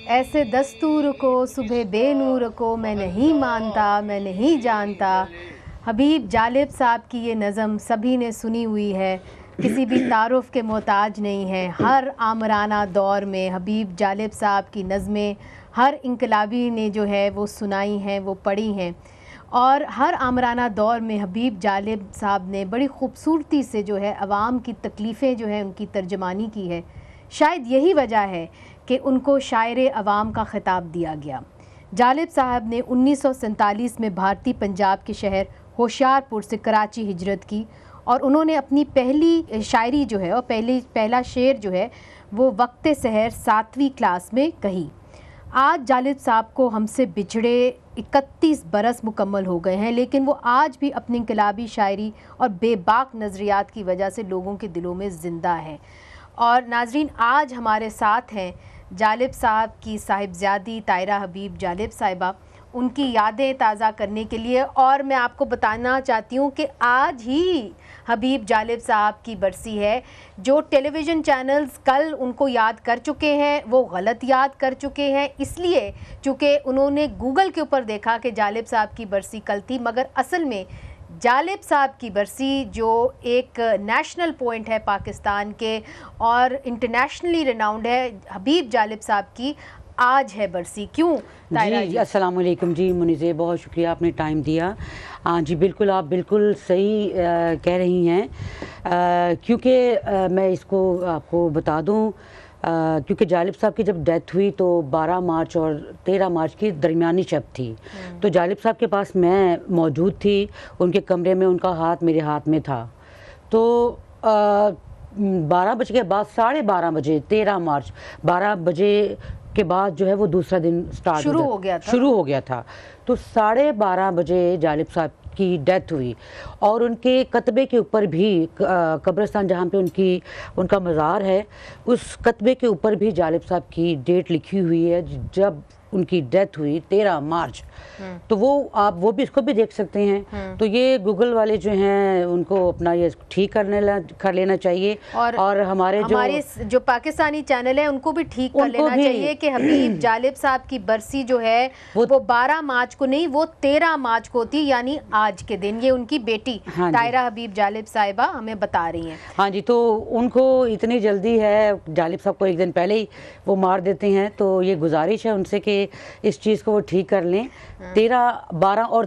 ایسے دستور کو صبح بے نور کو میں نہیں مانتا میں نہیں جانتا. حبیب جالب صاحب کی یہ نظم سبھی نے سنی ہوئی ہے, کسی بھی تعارف کے محتاج نہیں ہے. ہر آمرانہ دور میں حبیب جالب صاحب کی نظمیں ہر انقلابی نے جو ہے وہ سنائی ہیں, وہ پڑھی ہیں, اور ہر آمرانہ دور میں حبیب جالب صاحب نے بڑی خوبصورتی سے جو ہے عوام کی تکلیفیں جو ہے ان کی ترجمانی کی ہے. شاید یہی وجہ ہے کہ ان کو شاعر عوام کا خطاب دیا گیا. جالب صاحب نے 1947 میں بھارتی پنجاب کے شہر ہوشیارپور سے کراچی ہجرت کی, اور انہوں نے اپنی پہلی شاعری جو ہے اور پہلا شعر جو ہے وہ وقت سحر 7ویں کلاس میں کہی. آج جالب صاحب کو ہم سے بچھڑے 31 برس مکمل ہو گئے ہیں, لیکن وہ آج بھی اپنی انقلابی شاعری اور بے باک نظریات کی وجہ سے لوگوں کے دلوں میں زندہ ہیں. اور ناظرین, آج ہمارے ساتھ ہیں جالب صاحب کی صاحبزادی طاہرہ حبیب جالب صاحبہ, ان کی یادیں تازہ کرنے کے لیے. اور میں آپ کو بتانا چاہتی ہوں کہ آج ہی حبیب جالب صاحب کی برسی ہے. جو ٹیلی ویژن چینلز کل ان کو یاد کر چکے ہیں وہ غلط یاد کر چکے ہیں, اس لیے چونکہ انہوں نے گوگل کے اوپر دیکھا کہ جالب صاحب کی برسی کل تھی, مگر اصل میں جالب صاحب کی برسی جو ایک نیشنل پوائنٹ ہے پاکستان کے اور انٹرنیشنلی ریناؤنڈ ہے, حبیب جالب صاحب کی آج ہے برسی. کیوں طاہرہ جی السلام علیکم. جی منیزے, بہت شکریہ آپ نے ٹائم دیا. جی بالکل, آپ بالکل صحیح کہہ رہی ہیں, کیونکہ میں اس کو آپ کو بتا دوں, کیونکہ جالب صاحب کی جب ڈیتھ ہوئی تو 12 مارچ اور 13 مارچ کی درمیانی شب تھی. تو جالب صاحب کے پاس میں موجود تھی, ان کے کمرے میں ان کا ہاتھ میرے ہاتھ میں تھا. تو 12 بجے کے بعد 12:30 بجے 13 مارچ 12 بجے کے بعد جو ہے وہ دوسرا دن شروع ہو گیا تھا. تو 12:30 بجے جالب صاحب کی ڈیتھ ہوئی, اور ان کے کتبے کے اوپر بھی قبرستان جہاں پہ ان کا مزار ہے, اس کتبے کے اوپر بھی جالب صاحب کی ڈیٹ لکھی ہوئی ہے جب ان کی ڈیتھ ہوئی 13 مارچ. تو وہ آپ وہ بھی اس کو بھی دیکھ سکتے ہیں. تو یہ گوگل والے جو ہیں ان کو اپنا یہ ٹھیک کر لینا چاہیے, اور ہمارے جو پاکستانی چینل ہیں ان کو بھی ٹھیک کر لینا چاہیے کہ حبیب جالب صاحب کی برسی جو ہے وہ 12 مارچ کو نہیں, وہ 13 مارچ کو تھی, یعنی آج کے دن. یہ ان کی بیٹی طاہرہ حبیب جالب صاحبہ ہمیں بتا رہی ہیں. ہاں جی, تو ان کو اتنی جلدی ہے, جالب صاحب کو ایک دن پہلے ہی وہ مار دیتے ہیں. تو یہ گزارش ہے ان سے کہ اس چیز کو وہ ٹھیک کر لیں. 13, 12 اور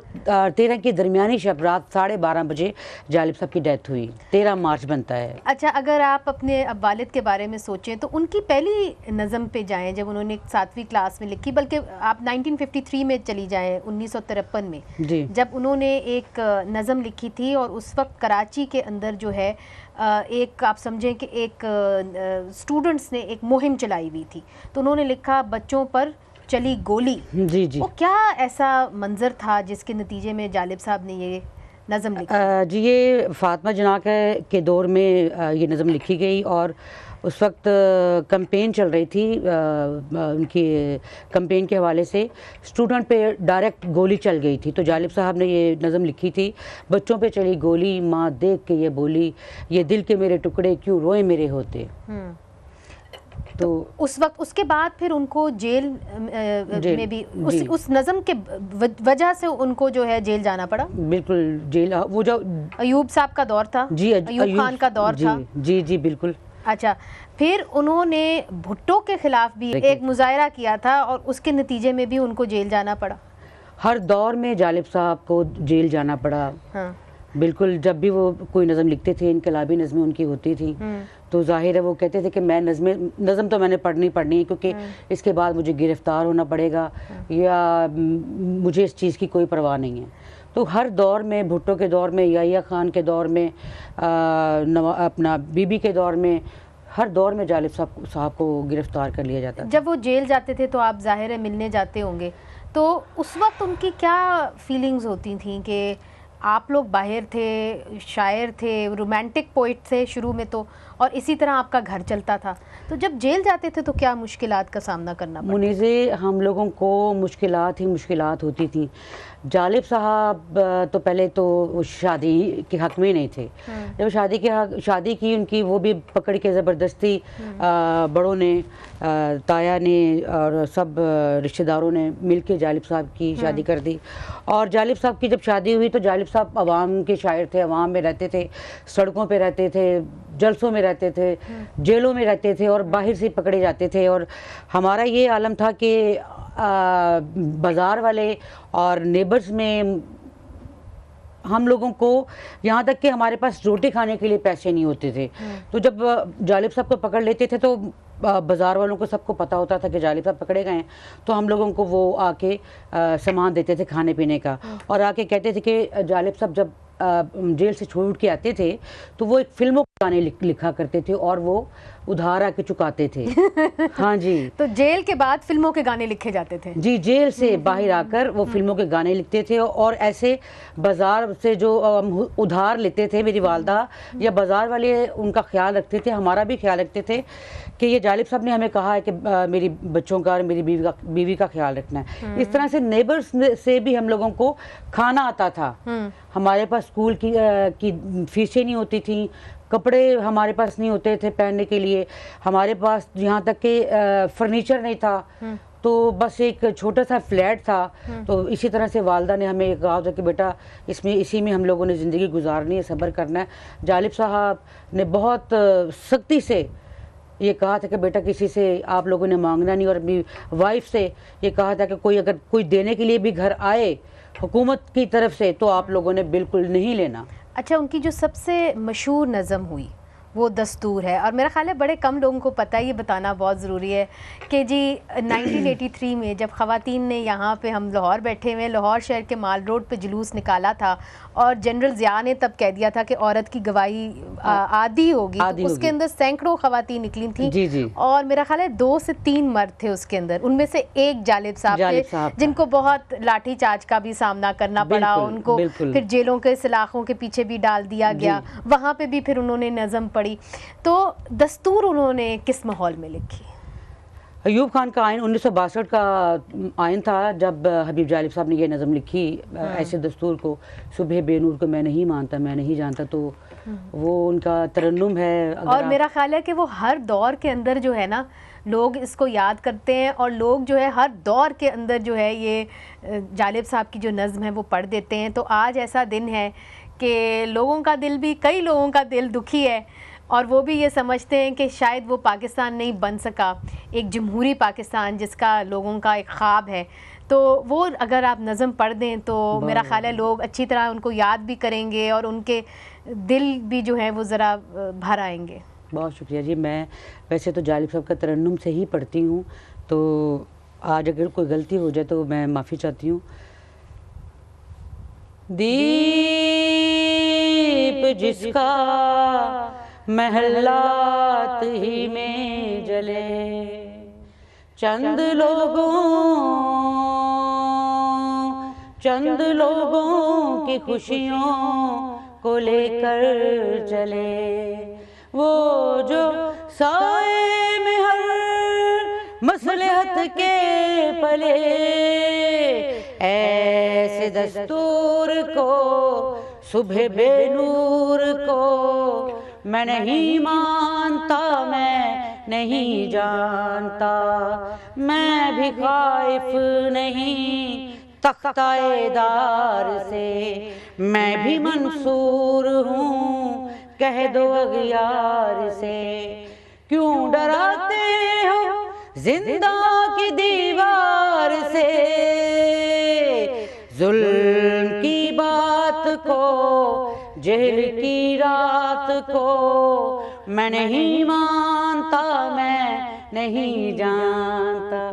13 کی درمیانی شب رات 12:30 بجے جالب صاحب کی ڈیتھ ہوئی. 13 مارچ بنتا ہے. اچھا, اگر آپ اپنے والد کے بارے میں سوچیں تو ان کی پہلی نظم پہ جائیں جب انہوں نے 7ویں کلاس میں لکھی, بلکہ آپ 1953 میں چلی جائیں, 1953 میں جب انہوں نے ایک نظم لکھی تھی, اور اس وقت کراچی کے اندر جو ہے ایک آپ سمجھیں کہ ایک اسٹوڈنٹس نے ایک مہم چلائی ہوئی تھی. تو انہوں نے لکھا بچوں پر چلی گولی. جی وہ کیا ایسا منظر تھا جس کے نتیجے میں جالب صاحب نے یہ نظم لکھی؟ جی یہ فاطمہ جناح کے دور میں یہ نظم لکھی گئی, اور اس وقت کمپین چل رہی تھی. ان کی کمپین کے حوالے سے اسٹوڈنٹ پہ ڈائریکٹ گولی چل گئی تھی. تو جالب صاحب نے یہ نظم لکھی تھی, بچوں پہ چلی گولی ماں دیکھ کے یہ بولی, یہ دل کے میرے ٹکڑے کیوں روئے میرے ہوتے. تو اس وقت اس کے بعد پھر ان کو جیل میں بھی اس نظم کے وجہ سے ان کو جو ہے جیل جانا پڑا. بالکل, جیل وہ جو ایوب صاحب کا دور تھا, جی ایوب خان کا دور تھا. جی جی بالکل. اچھا, پھر انہوں نے بھٹو کے خلاف بھی ایک مظاہرہ کیا تھا, اور اس کے نتیجے میں بھی ان کو جیل جانا پڑا. ہر دور میں جالب صاحب کو جیل جانا پڑا. بالکل, جب بھی وہ کوئی نظم لکھتے تھے, انقلابی نظمیں ان کی ہوتی تھیں, تو ظاہر ہے وہ کہتے تھے کہ میں نظم تو میں نے پڑھنی ہے, کیونکہ اس کے بعد مجھے گرفتار ہونا پڑے گا, یا مجھے اس چیز کی کوئی پرواہ نہیں ہے. تو ہر دور میں, بھٹو کے دور میں, یحییٰ خان کے دور میں, اپنا بی بی کے دور میں, ہر دور میں جالب صاحب کو گرفتار کر لیا جاتا. جب وہ جیل جاتے تھے تو آپ ظاہر ہے ملنے جاتے ہوں گے, تو اس وقت ان کی کیا فیلنگز ہوتی تھیں کہ آپ لوگ باہر تھے, شاعر تھے, رومانٹک پوئٹ تھے شروع میں, تو اور اسی طرح آپ کا گھر چلتا تھا. تو جب جیل جاتے تھے تو کیا مشکلات کا سامنا کرنا پڑتا؟ منیزے ہم لوگوں کو مشکلات ہی مشکلات ہوتی تھیں. جالب صاحب تو پہلے تو شادی کے حق میں نہیں تھے. جب شادی کی ان کی، وہ بھی پکڑ کے زبردستی بڑوں نے، تایا نے اور سب رشتہ داروں نے مل کے جالب صاحب کی شادی کر دی. اور جالب صاحب کی جب شادی ہوئی تو جالب صاحب عوام کے شاعر تھے، عوام میں رہتے تھے، سڑکوں پہ رہتے تھے، جلسوں میں رہتے تھے، جیلوں میں رہتے تھے اور باہر سے پکڑے جاتے تھے. اور ہمارا یہ عالم تھا کہ بازار والے اور نیبرز میں ہم لوگوں کو، یہاں تک کہ ہمارے پاس روٹی کھانے کے لیے پیسے نہیں ہوتے تھے. تو جب جالب صاحب کو پکڑ لیتے تھے تو بازار والوں کو سب کو پتہ ہوتا تھا کہ جالب صاحب پکڑے گئے ہیں، تو ہم لوگوں کو وہ آ کے سامان دیتے تھے کھانے پینے کا، اور آ کے کہتے تھے کہ جالب صاحب جب جیل سے چھوٹ کے آتے تھے تو وہ ایک فلموں کے گانے لکھا کرتے تھے اور وہ ادھار آ کے چکاتے تھے. ہاں جی. تو جیل کے بعد فلموں کے گانے لکھے جاتے تھے؟ جی، جیل سے باہر آ کر وہ فلموں کے گانے لکھتے تھے. اور ایسے بازار سے جو ادھار لیتے تھے، میری والدہ یا بازار والے ان کا خیال رکھتے تھے، ہمارا بھی خیال رکھتے تھے کہ یہ جالب صاحب نے ہمیں کہا ہے کہ میری بچوں کا اور میری بیوی کا خیال رکھنا ہے. اس طرح سے نیبرز سے بھی ہم لوگوں کو کھانا آتا تھا. ہمارے پاس اسکول کی فیسیں نہیں ہوتی تھیں، کپڑے ہمارے پاس نہیں ہوتے تھے پہننے کے لیے، ہمارے پاس یہاں تک کہ فرنیچر نہیں تھا، تو بس ایک چھوٹا سا فلیٹ تھا. تو اسی طرح سے والدہ نے ہمیں کہا تھا کہ بیٹا اسی میں ہم لوگوں نے زندگی گزارنی ہے، صبر کرنا ہے. جالب صاحب نے بہت سختی سے یہ کہا تھا کہ بیٹا کسی سے آپ لوگوں نے مانگنا نہیں، اور اپنی وائف سے یہ کہا تھا کہ اگر کوئی دینے کے لیے بھی گھر آئے حکومت کی طرف سے تو آپ لوگوں نے بالکل نہیں لینا. اچھا، ان کی جو سب سے مشہور نظم ہوئی وہ دستور ہے، اور میرا خیال ہے بڑے کم لوگوں کو پتہ ہے، یہ بتانا بہت ضروری ہے کہ جی 1983 میں جب خواتین نے یہاں پہ، ہم لاہور بیٹھے ہوئے، لاہور شہر کے مال روڈ پہ جلوس نکالا تھا، اور جنرل ضیاء نے تب کہہ دیا تھا کہ عورت کی گواہی عادی ہوگی، تو اس کے اندر سینکڑوں خواتین نکلی تھیں. جی جی. اور میرا خیال ہے 2 سے 3 مرد تھے اس کے اندر، ان میں سے ایک جالب صاحب تھے جن کو بہت لاٹھی چارج کا بھی سامنا کرنا پڑا. ان کو پھر جیلوں کے سلاخوں کے پیچھے بھی ڈال دیا گیا، وہاں پہ بھی پھر انہوں نے نظم پڑھی. تو دستور انہوں نے کس ماحول میں لکھی؟ ایوب خان کا آئین 1962 کا آئین تھا جب حبیب جالب صاحب نے یہ نظم لکھی. ایسے دستور کو صبح بے نور کو میں نہیں مانتا، میں نہیں جانتا، تو وہ ان کا ترنم ہے. اور میرا خیال ہے کہ وہ ہر دور کے اندر جو ہے نا لوگ اس کو یاد کرتے ہیں، اور لوگ جو ہے ہر دور کے اندر جو ہے یہ جالب صاحب کی جو نظم ہے وہ پڑھ دیتے ہیں. تو آج ایسا دن ہے کہ لوگوں کا دل بھی، کئی لوگوں کا دل دکھی ہے، اور وہ بھی یہ سمجھتے ہیں کہ شاید وہ پاکستان نہیں بن سکا، ایک جمہوری پاکستان جس کا لوگوں کا ایک خواب ہے. تو وہ اگر آپ نظم پڑھ دیں تو میرا خیال ہے لوگ اچھی طرح ان کو یاد بھی کریں گے، اور ان کے دل بھی جو ہے وہ ذرا بھر آئیں گے. بہت شکریہ جی. میں ویسے تو جالب صاحب کا ترنم سے ہی پڑھتی ہوں، تو آج اگر کوئی غلطی ہو جائے تو میں معافی چاہتی ہوں. دیپ جس کا محلات ہی میں جلے، چند لوگوں کی خوشیوں کو لے کر چلے، وہ جو سائے میں ہر مصلحت کے پلے، ایسے دستور کو صبح بے نور کو میں نہیں مانتا، میں نہیں جانتا، میں بھی خائف نہیں تختہ دار سے، میں بھی منصور ہوں کہہ دو اغیار سے. کیوں ڈراتے ہو زندہ کی دیوار سے، ظلم کی بات کو، جیل کی رات کو میں نہیں مانتا، میں نہیں جانتا.